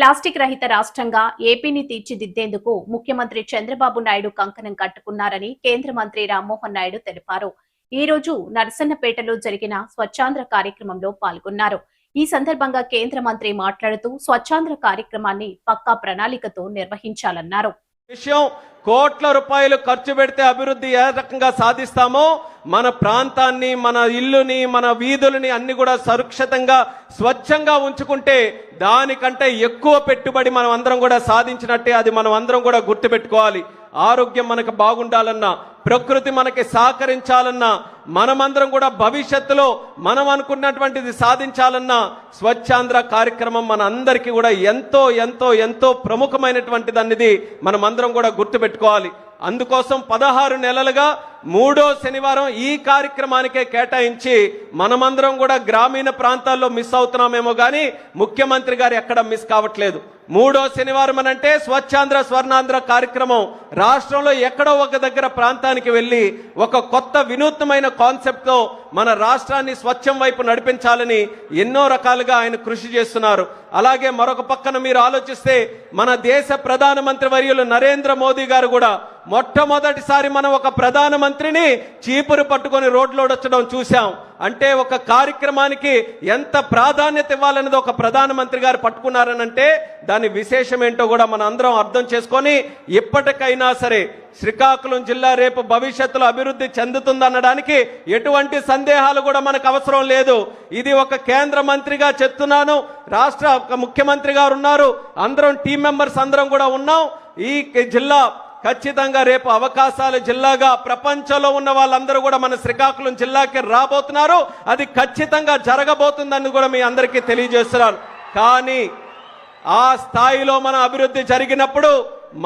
Plastic రహిత రాష్ట్రంగా ఏపీని తీర్చిదిద్దేందుకు ముఖ్యమంత్రి చంద్రబాబు నాయుడు కంకణం కట్టుకున్నారని కేంద్ర మంత్రి రామ్మోహన్ నాయుడు తెలిపారు. ఈ రోజు నరసన్నపేటలో జరిగిన స్వచ్ఛాంధ్ర కార్యక్రమంలో పాల్గొన్నారు. ఈ సందర్భంగా కేంద్ర మంత్రి మాట్లాడుతూ స్వచ్ఛాంధ్ర కార్యక్రమాన్ని పక్కా ప్రణాళికతో నిర్వహించాలన్నారు. విషయం కోట్ల రూపాయలు ఖర్చు పెడితే అభివృద్ధి ఏ రకంగా సాధిస్తామో మన ప్రాంతాన్ని, మన ఇల్లుని, మన వీధులని అన్ని కూడా సురక్షితంగా స్వచ్ఛంగా ఉంచుకుంటే దానికంటే ఎక్కువ పెట్టుబడి మనం అందరం కూడా సాధించినట్టే. అది మనం అందరం కూడా గుర్తుపెట్టుకోవాలి. ఆరోగ్యం మనకు బాగుండాలన్నా, ప్రకృతి మనకి సహకరించాలన్నా, మనమందరం కూడా భవిష్యత్తులో మనం అనుకున్నటువంటిది సాధించాలన్నా స్వచ్ఛాంధ్ర కార్యక్రమం మన అందరికీ కూడా ఎంతో ఎంతో ఎంతో ప్రముఖమైనటువంటిది అనేది మనమందరం కూడా గుర్తుపెట్టుకోవాలి. అందుకోసం 16 నెలలుగా 3వ శనివారం ఈ కార్యక్రమానికే కేటాయించి మనమందరం కూడా గ్రామీణ ప్రాంతాల్లో మిస్ అవుతున్నామేమో కానీ ముఖ్యమంత్రి గారు ఎక్కడ మిస్ కావట్లేదు. 3వ శనివారం అనంటే స్వచ్ఛాంధ్ర స్వర్ణాంధ్ర కార్యక్రమం రాష్ట్రంలో ఎక్కడో ఒక దగ్గర ప్రాంతానికి వెళ్ళి ఒక కొత్త వినూత్నమైన కాన్సెప్ట్తో మన రాష్ట్రాన్ని స్వచ్ఛం వైపు నడిపించాలని ఎన్నో రకాలుగా ఆయన కృషి చేస్తున్నారు. అలాగే మరొక పక్కన మీరు ఆలోచిస్తే మన దేశ ప్రధానమంత్రి వర్యులు నరేంద్ర మోదీ గారు కూడా మొట్టమొదటిసారి మనం ఒక ప్రధానమంత్రిని చీపురు పట్టుకొని రోడ్లో వచ్చడం చూశాం. అంటే ఒక కార్యక్రమానికి ఎంత ప్రాధాన్యత ఇవ్వాలనేది ఒక ప్రధానమంత్రి గారు పట్టుకున్నారనంటే దాని విశేషం ఏంటో కూడా మన అందరం అర్థం చేసుకొని ఇప్పటికైనా సరే శ్రీకాకుళం జిల్లా రేపు భవిష్యత్తులో అభివృద్ధి చెందుతుందనడానికి ఎటువంటి సందేహాలు కూడా మనకు అవసరం లేదు. ఇది ఒక కేంద్ర మంత్రిగా చెప్తున్నాను, రాష్ట్ర ముఖ్యమంత్రి గారు ఉన్నారు, అందరం టీం మెంబర్స్ అందరం కూడా ఉన్నాం. ఈ జిల్లా ఖచ్చితంగా రేపు అవకాశాల జిల్లాగా ప్రపంచంలో ఉన్న వాళ్ళందరూ కూడా మన శ్రీకాకుళం జిల్లాకి రాబోతున్నారు. అది ఖచ్చితంగా జరగబోతుందని కూడా మీ అందరికీ తెలియజేస్తున్నారు. కానీ ఆ స్థాయిలో మన అభివృద్ధి జరిగినప్పుడు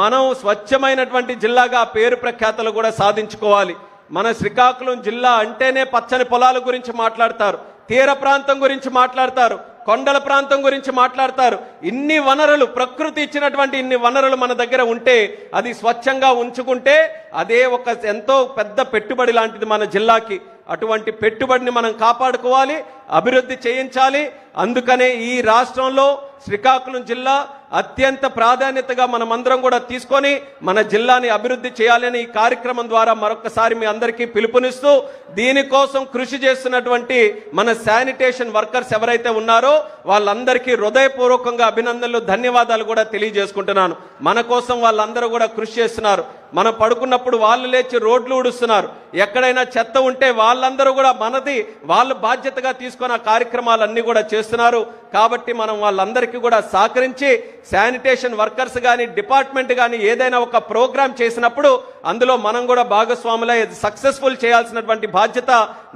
మనం స్వచ్ఛమైనటువంటి జిల్లాగా పేరు ప్రఖ్యాతలు కూడా సాధించుకోవాలి. మన శ్రీకాకుళం జిల్లా అంటేనే పచ్చని పొలాల గురించి మాట్లాడతారు, తీర ప్రాంతం గురించి మాట్లాడతారు, కొండల ప్రాంతం గురించి మాట్లాడతారు. ఇన్ని వనరులు, ప్రకృతి ఇచ్చినటువంటి ఇన్ని వనరులు మన దగ్గర ఉంటే అది స్వచ్ఛంగా ఉంచుకుంటే అదే ఒక ఎంతో పెద్ద పెట్టుబడి లాంటిది మన జిల్లాకి. అటువంటి పెట్టుబడిని మనం కాపాడుకోవాలి, అభివృద్ధి చేయించాలి. అందుకనే ఈ రాష్ట్రంలో శ్రీకాకుళం జిల్లా అత్యంత ప్రాధాన్యతగా మనమందరం కూడా తీసుకొని మన జిల్లాని అభివృద్ధి చేయాలని ఈ కార్యక్రమం ద్వారా మరొకసారి మీ అందరికీ పిలుపునిస్తూ దీనికోసం కృషి చేస్తున్నటువంటి మన శానిటేషన్ వర్కర్స్ ఎవరైతే ఉన్నారో వాళ్ళందరికీ హృదయపూర్వకంగా అభినందనలు, ధన్యవాదాలు కూడా తెలియజేసుకుంటున్నాను. మన కోసం వాళ్ళందరూ కూడా కృషి చేస్తున్నారు. మనం పడుకున్నప్పుడు వాళ్ళు లేచి రోడ్లు ఊడుస్తున్నారు. ఎక్కడైనా చెత్త ఉంటే వాళ్ళందరూ కూడా మనది వాళ్ళు బాధ్యతగా తీసుకొని ఆ కార్యక్రమాలన్నీ కూడా చేస్తున్నారు. కాబట్టి మనం వాళ్ళందరికీ కూడా సహకరించి శానిటేషన్ వర్కర్స్ కానీ డిపార్ట్మెంట్ కానీ ఏదైనా ఒక ప్రోగ్రాం చేసినప్పుడు అందులో మనం కూడా భాగస్వాములై సక్సెస్ఫుల్ చేయాల్సినటువంటి బాధ్యత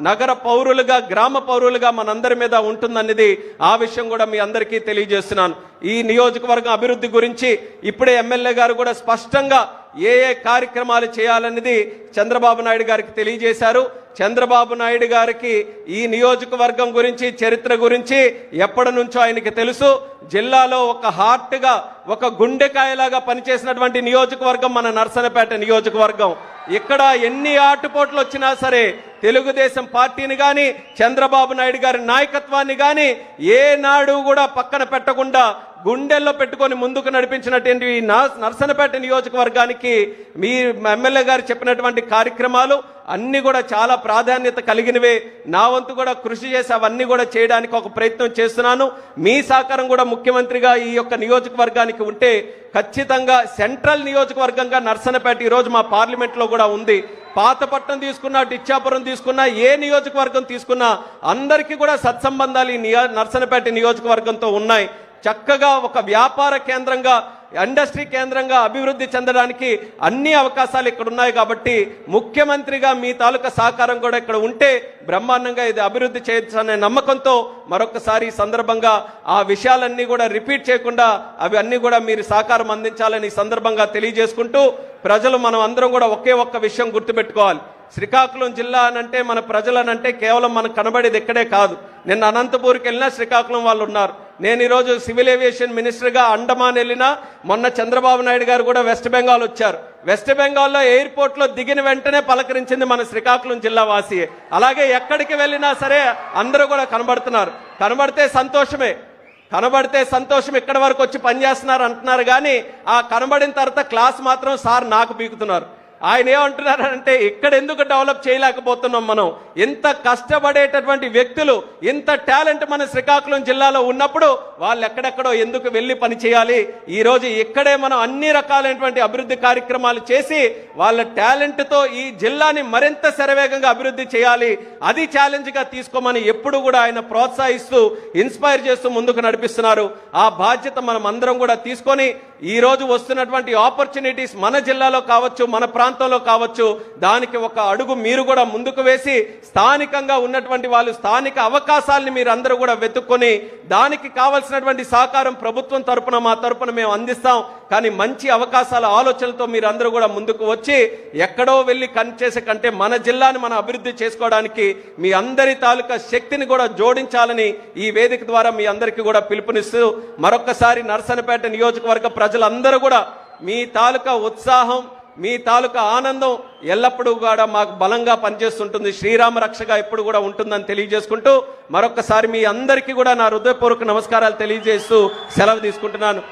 నగర పౌరులుగా, గ్రామ పౌరులుగా మనందరి మీద ఉంటుందనేది ఆ విషయం కూడా మీ అందరికీ తెలియజేస్తున్నాను. ఈ నియోజకవర్గం అభివృద్ధి గురించి ఇప్పుడే ఎమ్మెల్యే గారు కూడా స్పష్టంగా ఏ కార్యక్రమాలు చేయాలనేది చంద్రబాబు నాయుడు గారికి తెలియజేశారు. చంద్రబాబు నాయుడు గారికి ఈ నియోజకవర్గం గురించి, చరిత్ర గురించి ఎప్పటి నుంచో ఆయనకి తెలుసు. జిల్లాలో ఒక హార్ట్గా, ఒక గుండెకాయలాగా పనిచేసినటువంటి నియోజకవర్గం మన నరసన్నపేట నియోజకవర్గం. ఇక్కడ ఎన్ని ఆటుపోట్లు వచ్చినా సరే తెలుగుదేశం పార్టీని కానీ, చంద్రబాబు నాయుడు గారి నాయకత్వాన్ని కానీ ఏనాడు కూడా పక్కన పెట్టకుండా గుండెల్లో పెట్టుకొని ముందుకు నడిపించినటువంటి ఈ నరసన్నపేట నియోజకవర్గానికి మీ ఎమ్మెల్యే గారు చెప్పినటువంటి కార్యక్రమాలు అన్ని కూడా చాలా ప్రాధాన్యత కలిగినవే. నా వంతు కూడా కృషి చేసి అవన్నీ కూడా చేయడానికి ఒక ప్రయత్నం చేస్తున్నాను. మీ సహకారం కూడా ముఖ్యమంత్రిగా ఈ యొక్క నియోజకవర్గానికి ఉంటే ఖచ్చితంగా సెంట్రల్ నియోజకవర్గంగా నరసన్నపేట ఈరోజు మా పార్లమెంట్లో కూడా ఉంది. పాతపట్నం తీసుకున్నా, ఇచ్చాపురం తీసుకున్నా, ఏ నియోజకవర్గం తీసుకున్నా అందరికీ కూడా సత్సంబంధాలు ఈ నరసన్నపేట నియోజకవర్గంతో ఉన్నాయి. చక్కగా ఒక వ్యాపార కేంద్రంగా, ఇండస్ట్రీ కేంద్రంగా అభివృద్ధి చెందడానికి అన్ని అవకాశాలు ఇక్కడ ఉన్నాయి. కాబట్టి ముఖ్యమంత్రిగా మీ తాలూకా సహకారం కూడా ఇక్కడ ఉంటే బ్రహ్మాండంగా ఇది అభివృద్ధి చేయొచ్చనే నమ్మకంతో మరొకసారి ఈ సందర్భంగా ఆ విషయాలన్నీ కూడా రిపీట్ చేయకుండా అవి అన్ని కూడా మీరు సహకారం అందించాలని ఈ సందర్భంగా తెలియజేసుకుంటూ ప్రజలు మనం అందరం కూడా ఒకే ఒక్క విషయం గుర్తుపెట్టుకోవాలి. శ్రీకాకుళం జిల్లా అనంటే, మన ప్రజలనంటే కేవలం మనకు కనబడేది ఇక్కడే కాదు. నిన్న అనంతపూర్కి వెళ్ళినా శ్రీకాకుళం వాళ్ళు ఉన్నారు. నేను ఈరోజు సివిల్ ఏవియేషన్ మినిస్టర్గా అండమాన్ వెళ్ళినా, మొన్న చంద్రబాబు నాయుడు గారు కూడా వెస్ట్ బెంగాల్ వచ్చారు. వెస్ట్ బెంగాల్లో ఎయిర్పోర్ట్లో దిగిన వెంటనే పలకరించింది మన శ్రీకాకుళం జిల్లా వాసియే. అలాగే ఎక్కడికి వెళ్ళినా సరే అందరూ కూడా కనబడుతున్నారు. కనబడితే సంతోషమే. కనబడితే సంతోషం, ఎక్కడి వరకు వచ్చి పనిచేస్తున్నారు అంటున్నారు, కానీ ఆ కనబడిన తర్వాత క్లాస్ మాత్రం సార్ నాకు పీకుతున్నారు. ఆయన ఏమంటున్నారంటే ఇక్కడ ఎందుకు డెవలప్ చేయలేకపోతున్నాం మనం, ఎంత కష్టపడేటటువంటి వ్యక్తులు, ఎంత టాలెంట్ మన శ్రీకాకుళం జిల్లాలో ఉన్నప్పుడు వాళ్ళు ఎక్కడెక్కడో ఎందుకు వెళ్ళి పని చేయాలి, ఈ రోజు ఇక్కడే మనం అన్ని రకాలైనటువంటి అభివృద్ధి కార్యక్రమాలు చేసి వాళ్ళ టాలెంట్ తో ఈ జిల్లాని మరింత శరవేగంగా అభివృద్ధి చేయాలి, అది ఛాలెంజ్ గా తీసుకోమని ఎప్పుడు కూడా ఆయన ప్రోత్సహిస్తూ ఇన్స్పైర్ చేస్తూ ముందుకు నడిపిస్తున్నారు. ఆ బాధ్యత మనం అందరం కూడా తీసుకొని ఈ రోజు వస్తున్నటువంటి ఆపర్చునిటీస్ మన జిల్లాలో కావచ్చు, మన ప్రాంతంలో కావచ్చు, దానికి ఒక అడుగు మీరు కూడా ముందుకు వేసి స్థానికంగా ఉన్నటువంటి వాళ్ళు స్థానిక అవకాశాలని మీరు అందరూ కూడా వెతుక్కొని దానికి కావాల్సినటువంటి సహకారం ప్రభుత్వం తరపున మా తరపున మేము అందిస్తాం. కానీ మంచి అవకాశాల ఆలోచనలతో మీరు అందరూ కూడా ముందుకు వచ్చి ఎక్కడో వెళ్ళి చేసే కంటే మన జిల్లాని మనం అభివృద్ధి చేసుకోవడానికి మీ అందరి తాలూకా శక్తిని కూడా జోడించాలని ఈ వేదిక ద్వారా మీ అందరికీ కూడా పిలుపునిస్తూ మరొక్కసారి నర్సన్నపేట నియోజకవర్గ ప్రజలందరూ కూడా మీ తాలూకా ఉత్సాహం, మీ తాలూకా ఆనందం ఎల్లప్పుడూ కూడా మాకు బలంగా పనిచేస్తుంటుంది, శ్రీరామ రక్షగా ఎప్పుడు కూడా ఉంటుందని తెలియజేసుకుంటూ మరొక్కసారి మీ అందరికీ కూడా నా హృదయపూర్వక నమస్కారాలు తెలియజేస్తూ సెలవు తీసుకుంటున్నాను.